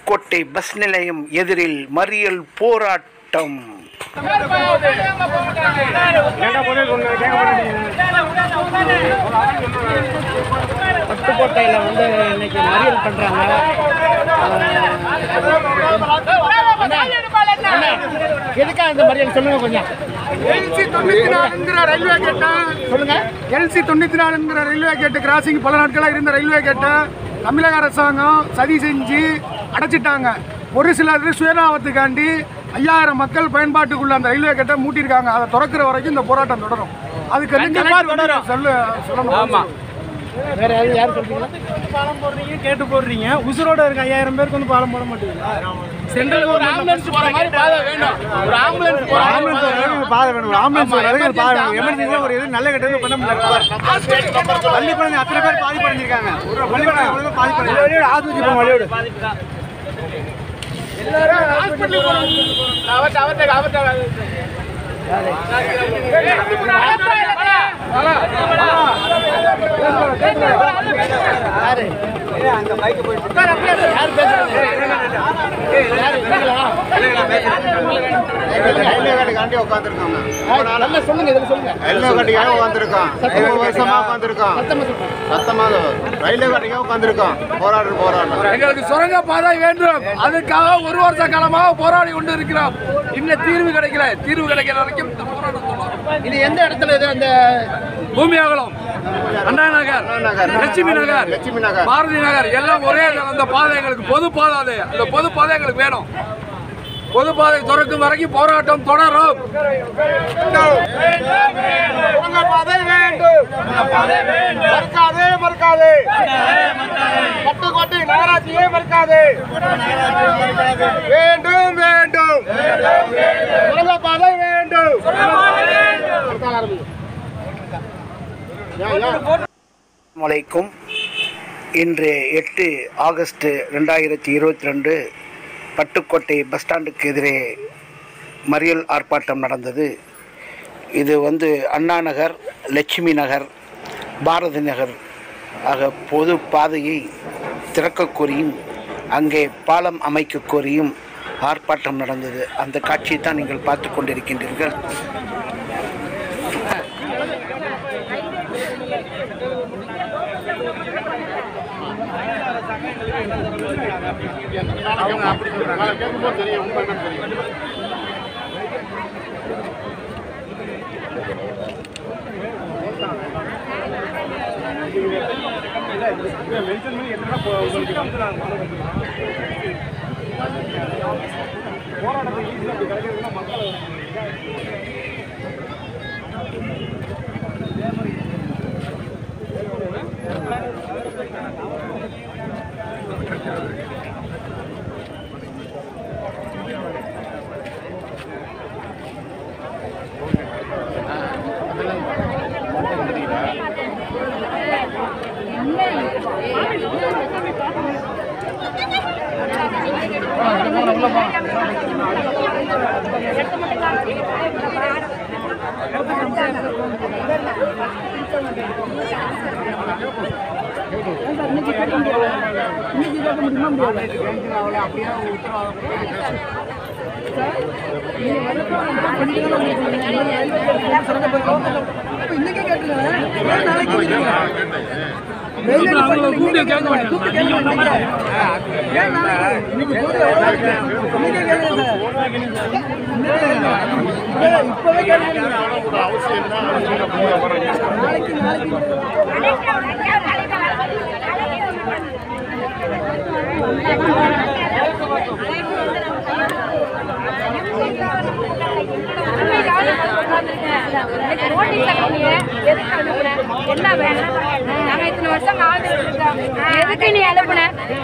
Pattukkottai bus நிலையம் எதிரில் மறியல் போராட்டம். பட்டுக்கோட்டையில் இன்னைக்கு மறியல் பண்றாங்க. எதுக்காக இந்த மறியல் சொல்லுங்க கொஞ்சம். LC 94 ரயில்வே கேட்ட சொல்லுங்க. LC 94 ரயில்வே கேட்டு கிராசிங் பல நாட்களாக இருந்த ரயில்வே கேட்டை தமிழக அரசாங்கம் சதி செஞ்சு அடைச்சிட்டாங்க. ஒரு சிலர் சுயலாபத்துக்காண்டி 5000 மக்கள் பயன்பாட்டுக்குள்ள அந்த ரயில்வே கேட்டை மூட்டியிருக்காங்க. அதை திறக்கிற வரைக்கும் இந்த போராட்டம் தொடரும். அதுக்கு சொல்லணும். வேற யாரும் சொல்றீங்களா? பாலம் போடுறீங்க, கேட்டு போடுறீங்க. உசுரோட இருக்க 5000 பேருக்கு வந்து பாலம் போட மாட்டீங்களா? சென்ட்ரல் ஒரு ஆம்புலன்ஸ் போற மாதிரி பாதை வேணும். ஒரு ஆம்புலன்ஸ் போற பாதை வேணும். ஆம்புலன்ஸ் பாதை வேணும். எமர்ஜென்சியா ஒரு இது நல்ல கட்டது பண்ண முடியல. பள்ளி குழந்தை அத்தனை பேர் பாதிப்படைஞ்சிருக்காங்க. ஒரு பள்ளி குழந்தை பாதிப்படைஞ்சிருக்காங்க. ஆஸ்பத்திரி போங்க வழியோடு. எல்லாரும் ஹாஸ்பிடல் போறாங்க. அவட்ட அந்த பைக் போயிட்டு யார் பேசுறாங்க? சொல்லுங்க. எங்களுக்கு சுரங்க பாதை வேண்டும். அதுக்காக ஒரு வருஷ காலமாக போராடி கொண்டு இருக்கிறோம். இன்னும் தீர்வு கிடைக்கிற வரைக்கும் இந்த போராட்டம். இது எந்த இடத்துல? இது அந்த பூமி அகலம், அண்ணா நகர், லட்சுமி நகர், பாரதி நகர் எல்லாம் ஒரே அந்த பாதை எங்களுக்கு பொது பாதை. அந்த பொது பாதை எங்களுக்கு வேணும். பொது பாதை திறக்கும் வரைக்கும் போராட்டம் தொடரும். மறுக்காதே பட்டுக்கோட்டை நகராட்சியே மறுக்காதே. வேண்டும் பாதை வேண்டும். வலைக்கும். இன்று 8 ஆகஸ்ட் 2022 பட்டுக்கோட்டை பஸ் ஸ்டாண்டுக்கு எதிரே மறியல் ஆர்ப்பாட்டம் நடந்தது. இது அண்ணா நகர், லட்சுமி நகர், பாரதி நகர் ஆக பொது பாதையை திறக்க கோரியும் அங்கே பாலம் அமைக்க கோரியும் ஆர்ப்பாட்டம் நடந்தது. அந்த காட்சியை தான் நீங்கள் பார்த்து கொண்டிருக்கின்றீர்கள்.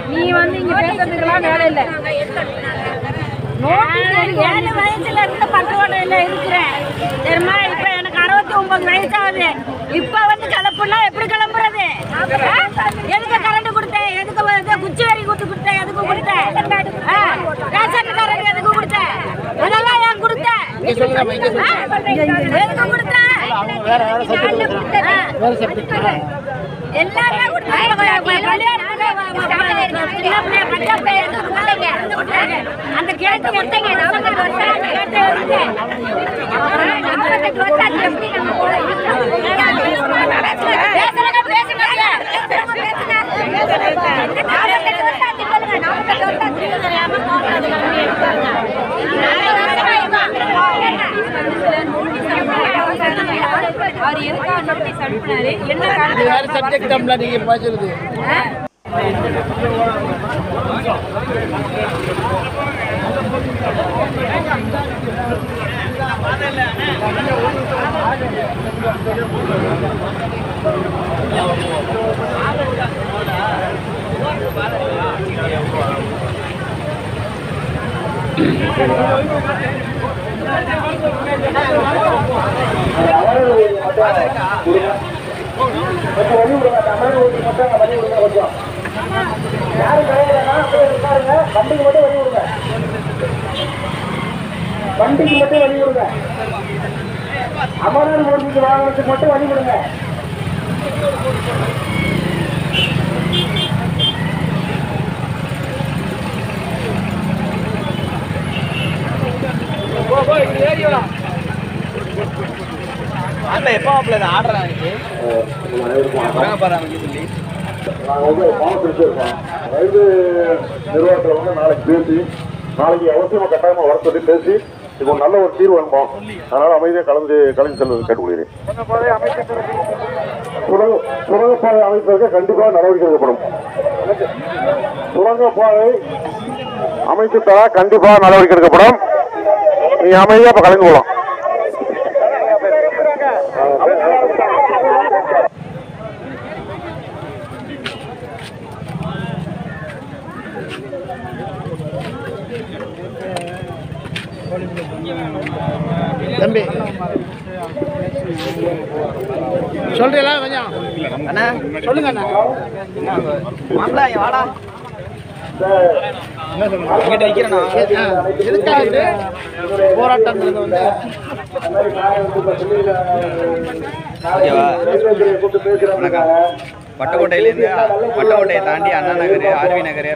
நீ இங்க பேசுறதுக்கெல்லாம் வேலை இல்லை. 7 வயசுல இருந்து பட்டுக்கோட்டையில இருக்கிறேன் தெரியுமா. இப்ப எனக்கு 69 வயசு ஆகுது. இப்ப கிளப்புனா எப்படி கிளம்புறது? எதுக்கு கரண்ட் கொடுத்தேன்? எதுக்கு குச்சி வரி கொடுத்தேன்? எதுக்கு கொடுத்தேன்? ரேஷன் காரங்க எதுக்கு கொடுத்தேன்? அதெல்லாம் ஏன் கொடுத்தேன்? எதுக்கு கொடுத்தேன்? எல்லாரும் அந்த கேட்டு எடுத்தீங்க அவர் எதுக்காக நோட்டீஸ் அனுப்பினாரு என்ன சப்ஜெக்ட் நீங்க பேசுறது வண்டிக்கு மட்டும் வழி விடுங்க. அமரர் ஓட்டிக்கு வாகனத்துக்கு மட்டும் வழி விடுங்க. எப்போ ஆர்டர் ஆகிட்டு ரயில்வே நிர்வாகத்தில் நாளைக்கு பேசி நாளைக்கு அவசியமாக கட்டாயமாக வர சொல்லி பேசி இப்போ நல்ல ஒரு தீர்வு அனுப்போம். அதனால அமைதியாக கலந்து செல்வது கேட்டுக்கொள்கிறேன். சுரங்கப்பாதை அமைப்பதற்கு கண்டிப்பாக நடவடிக்கை எடுக்கப்படும். சுரங்கப்பாதை அமைத்து தர கண்டிப்பாக நடவடிக்கை எடுக்கப்படும். நீங்க அமைதியாக இப்போ கலந்து போகலாம். தம்பி சொல்றீங்களா கொஞ்சம் அண்ணா சொல்லுங்க அண்ணா வாடா போராட்டம் பட்டுக்கோட்டையை தாண்டி அண்ணா நகர் ஆர்வி நகர்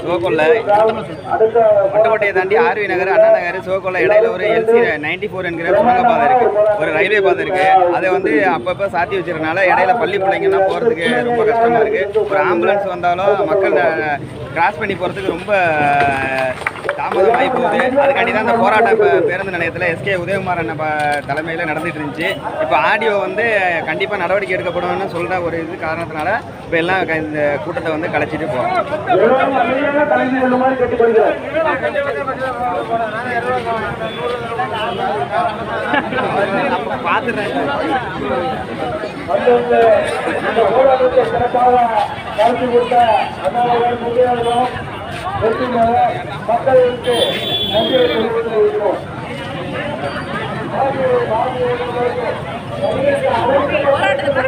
சிவகொல்லை பட்டுக்கோட்டையை தாண்டி ஆர்வி நகர் அண்ணா நகர் சிவகொல்லை இடையில ஒரு LC 94 என்கிற சுரங்கப்பாதை இருக்கு, ஒரு ரயில்வே பாதை இருக்கு. அதை வந்து அப்பப்போ சாத்தி வச்சிருக்கனால இடையில பள்ளி பிள்ளைங்கலாம் போறதுக்கு ரொம்ப கஷ்டமா இருக்கு. ஒரு ஆம்புலன்ஸ் வந்தாலும் மக்கள் கிராஸ் பண்ணி போறதுக்கு ரொம்ப தாமதமாகி போகுது. அதுக்காண்டி தான் இந்த போராட்டம் பேருந்து நிலையத்தில் SK உதயகுமார் அண்ணன் தலைமையில் நடந்துட்டு இருந்துச்சு. இப்போ ஆடியோ வந்து கண்டிப்பாக நடவடிக்கை எடுக்கப்படும்னு சொல்கிற ஒரு இது காரணத்தினால இப்போ எல்லாம் இந்த கூட்டத்தை வந்து கலைச்சிட்டு போகிறோம். பார்த்துட்டேன் மக்களுக்கு நன்றியை தெரிவித்துக் கொள்கிறோம். போராட்டத்துக்கு